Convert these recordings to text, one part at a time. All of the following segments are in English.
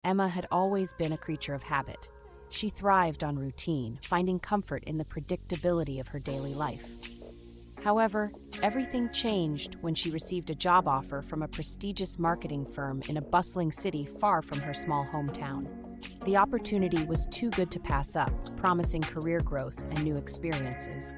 Emma had always been a creature of habit. She thrived on routine, finding comfort in the predictability of her daily life. However, everything changed when she received a job offer from a prestigious marketing firm in a bustling city far from her small hometown. The opportunity was too good to pass up, promising career growth and new experiences.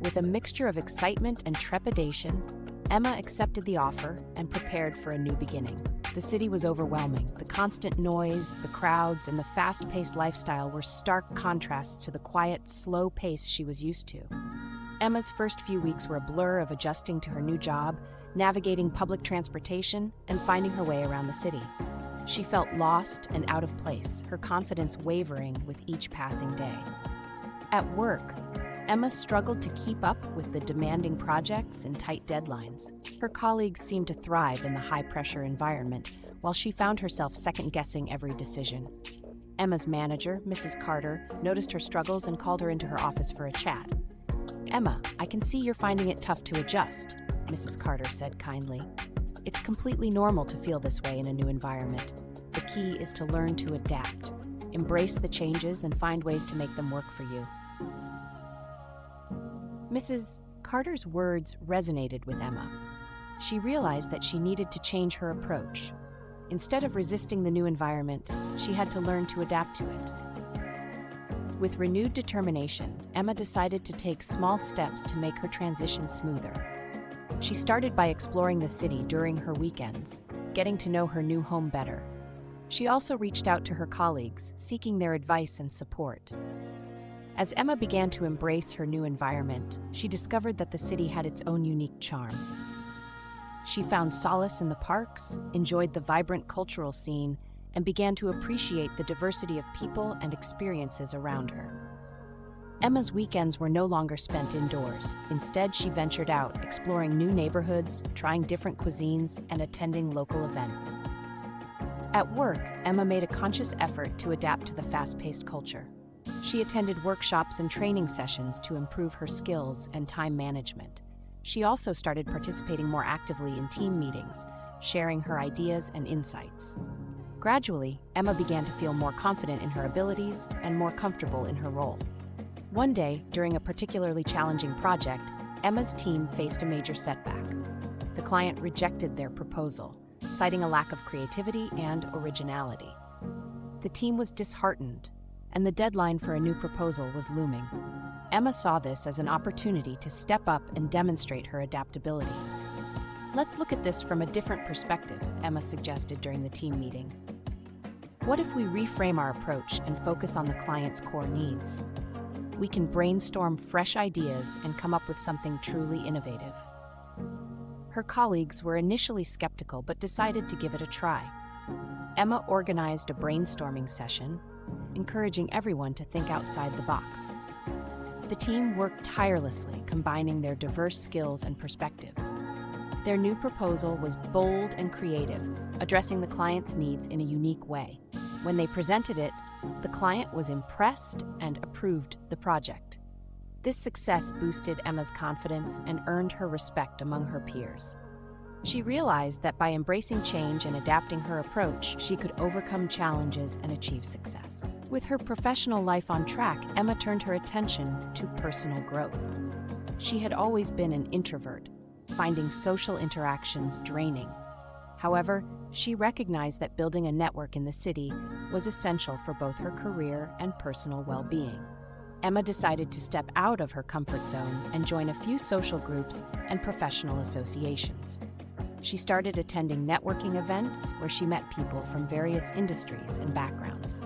With a mixture of excitement and trepidation, Emma accepted the offer and prepared for a new beginning. The city was overwhelming. The constant noise, the crowds, and the fast-paced lifestyle were stark contrasts to the quiet, slow pace she was used to. Emma's first few weeks were a blur of adjusting to her new job, navigating public transportation, and finding her way around the city. She felt lost and out of place, her confidence wavering with each passing day. At work, Emma struggled to keep up with the demanding projects and tight deadlines. Her colleagues seemed to thrive in the high-pressure environment, while she found herself second-guessing every decision. Emma's manager, Mrs. Carter, noticed her struggles and called her into her office for a chat. "Emma, I can see you're finding it tough to adjust," Mrs. Carter said kindly. "It's completely normal to feel this way in a new environment. The key is to learn to adapt, embrace the changes, and find ways to make them work for you." Mrs. Carter's words resonated with Emma. She realized that she needed to change her approach. Instead of resisting the new environment, she had to learn to adapt to it. With renewed determination, Emma decided to take small steps to make her transition smoother. She started by exploring the city during her weekends, getting to know her new home better. She also reached out to her colleagues, seeking their advice and support. As Emma began to embrace her new environment, she discovered that the city had its own unique charm. She found solace in the parks, enjoyed the vibrant cultural scene, and began to appreciate the diversity of people and experiences around her. Emma's weekends were no longer spent indoors. Instead, she ventured out, exploring new neighborhoods, trying different cuisines, and attending local events. At work, Emma made a conscious effort to adapt to the fast-paced culture. She attended workshops and training sessions to improve her skills and time management. She also started participating more actively in team meetings, sharing her ideas and insights. Gradually, Emma began to feel more confident in her abilities and more comfortable in her role. One day, during a particularly challenging project, Emma's team faced a major setback. The client rejected their proposal, citing a lack of creativity and originality. The team was disheartened, and the deadline for a new proposal was looming. Emma saw this as an opportunity to step up and demonstrate her adaptability. "Let's look at this from a different perspective," Emma suggested during the team meeting. "What if we reframe our approach and focus on the client's core needs? We can brainstorm fresh ideas and come up with something truly innovative." Her colleagues were initially skeptical but decided to give it a try. Emma organized a brainstorming session, encouraging everyone to think outside the box. The team worked tirelessly, combining their diverse skills and perspectives. Their new proposal was bold and creative, addressing the client's needs in a unique way. When they presented it, the client was impressed and approved the project. This success boosted Emma's confidence and earned her respect among her peers. She realized that by embracing change and adapting her approach, she could overcome challenges and achieve success. With her professional life on track, Emma turned her attention to personal growth. She had always been an introvert, finding social interactions draining. However, she recognized that building a network in the city was essential for both her career and personal well-being. Emma decided to step out of her comfort zone and join a few social groups and professional associations. She started attending networking events where she met people from various industries and backgrounds.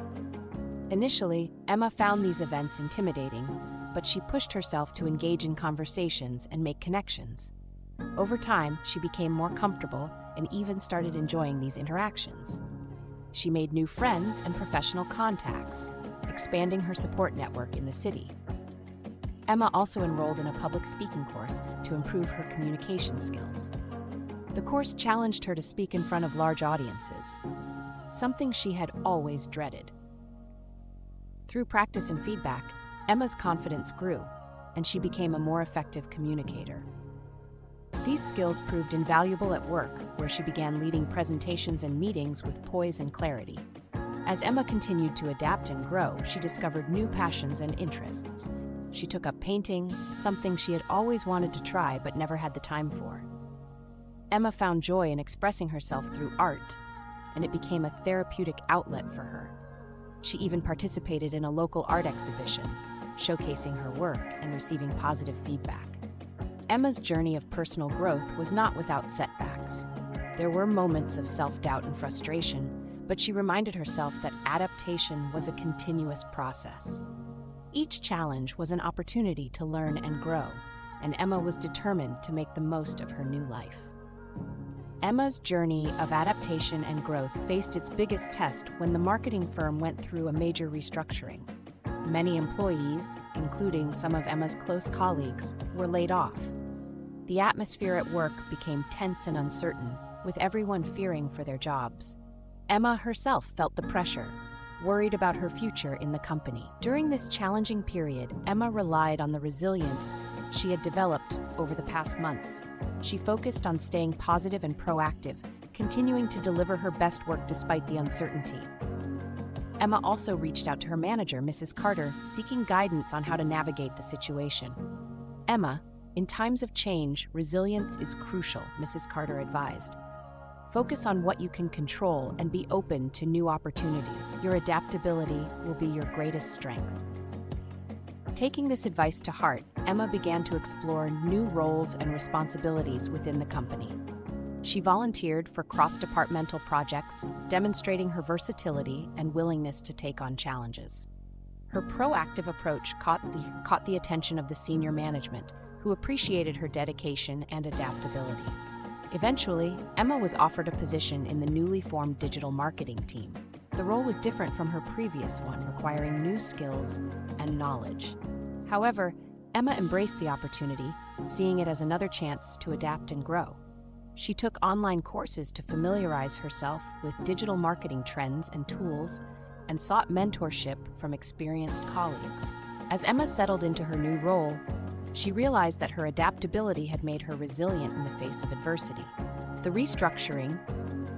Initially, Emma found these events intimidating, but she pushed herself to engage in conversations and make connections. Over time, she became more comfortable and even started enjoying these interactions. She made new friends and professional contacts, expanding her support network in the city. Emma also enrolled in a public speaking course to improve her communication skills. The course challenged her to speak in front of large audiences, something she had always dreaded. Through practice and feedback, Emma's confidence grew, and she became a more effective communicator. These skills proved invaluable at work, where she began leading presentations and meetings with poise and clarity. As Emma continued to adapt and grow, she discovered new passions and interests. She took up painting, something she had always wanted to try but never had the time for. Emma found joy in expressing herself through art, and it became a therapeutic outlet for her. She even participated in a local art exhibition, showcasing her work and receiving positive feedback. Emma's journey of personal growth was not without setbacks. There were moments of self-doubt and frustration, but she reminded herself that adaptation was a continuous process. Each challenge was an opportunity to learn and grow, and Emma was determined to make the most of her new life. Emma's journey of adaptation and growth faced its biggest test when the marketing firm went through a major restructuring. Many employees, including some of Emma's close colleagues, were laid off. The atmosphere at work became tense and uncertain, with everyone fearing for their jobs. Emma herself felt the pressure, worried about her future in the company. During this challenging period, Emma relied on the resilience she had developed over the past months. She focused on staying positive and proactive, continuing to deliver her best work despite the uncertainty. Emma also reached out to her manager, Mrs. Carter, seeking guidance on how to navigate the situation. Emma, in times of change, resilience is crucial, Mrs. Carter advised. Focus on what you can control and be open to new opportunities. Your adaptability will be your greatest strength. Taking this advice to heart, Emma began to explore new roles and responsibilities within the company. She volunteered for cross-departmental projects, demonstrating her versatility and willingness to take on challenges. Her proactive approach caught the attention of the senior management, who appreciated her dedication and adaptability. Eventually, Emma was offered a position in the newly formed digital marketing team. The role was different from her previous one, requiring new skills and knowledge. However, Emma embraced the opportunity, seeing it as another chance to adapt and grow. She took online courses to familiarize herself with digital marketing trends and tools, and sought mentorship from experienced colleagues. As Emma settled into her new role, she realized that her adaptability had made her resilient in the face of adversity. The restructuring,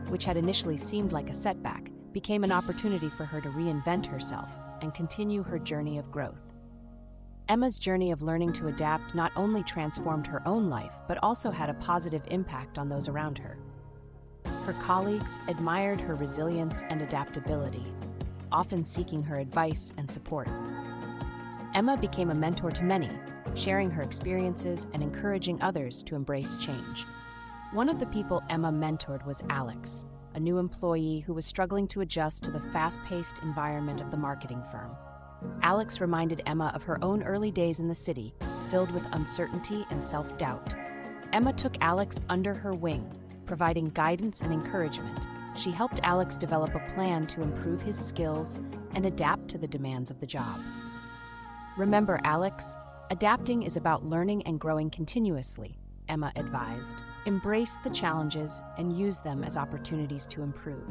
which had initially seemed like a setback, became an opportunity for her to reinvent herself and continue her journey of growth. Emma's journey of learning to adapt not only transformed her own life, but also had a positive impact on those around her. Her colleagues admired her resilience and adaptability, often seeking her advice and support. Emma became a mentor to many, sharing her experiences and encouraging others to embrace change. One of the people Emma mentored was Alex, a new employee who was struggling to adjust to the fast-paced environment of the marketing firm. Alex reminded Emma of her own early days in the city, filled with uncertainty and self-doubt. Emma took Alex under her wing, providing guidance and encouragement. She helped Alex develop a plan to improve his skills and adapt to the demands of the job. Remember, Alex, adapting is about learning and growing continuously, Emma advised. Embrace the challenges and use them as opportunities to improve.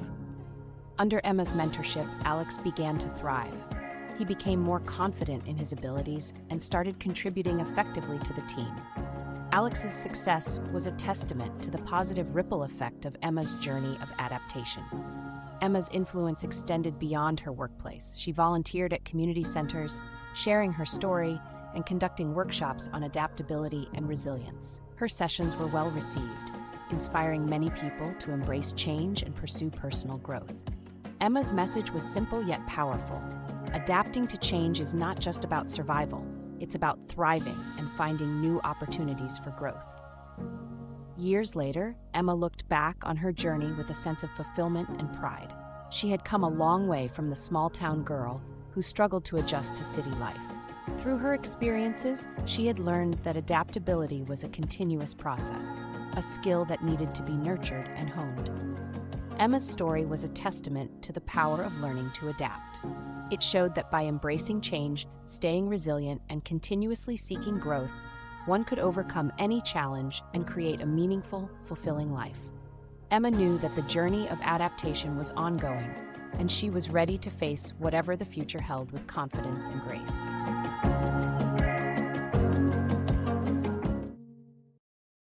Under Emma's mentorship, Alex began to thrive. He became more confident in his abilities and started contributing effectively to the team. Alex's success was a testament to the positive ripple effect of Emma's journey of adaptation. Emma's influence extended beyond her workplace. She volunteered at community centers, sharing her story and conducting workshops on adaptability and resilience. Her sessions were well received, inspiring many people to embrace change and pursue personal growth. Emma's message was simple yet powerful. Adapting to change is not just about survival, it's about thriving and finding new opportunities for growth. Years later, Emma looked back on her journey with a sense of fulfillment and pride. She had come a long way from the small-town girl who struggled to adjust to city life. Through her experiences, she had learned that adaptability was a continuous process, a skill that needed to be nurtured and honed. Emma's story was a testament to the power of learning to adapt. It showed that by embracing change, staying resilient, and continuously seeking growth, one could overcome any challenge and create a meaningful, fulfilling life. Emma knew that the journey of adaptation was ongoing, and she was ready to face whatever the future held with confidence and grace.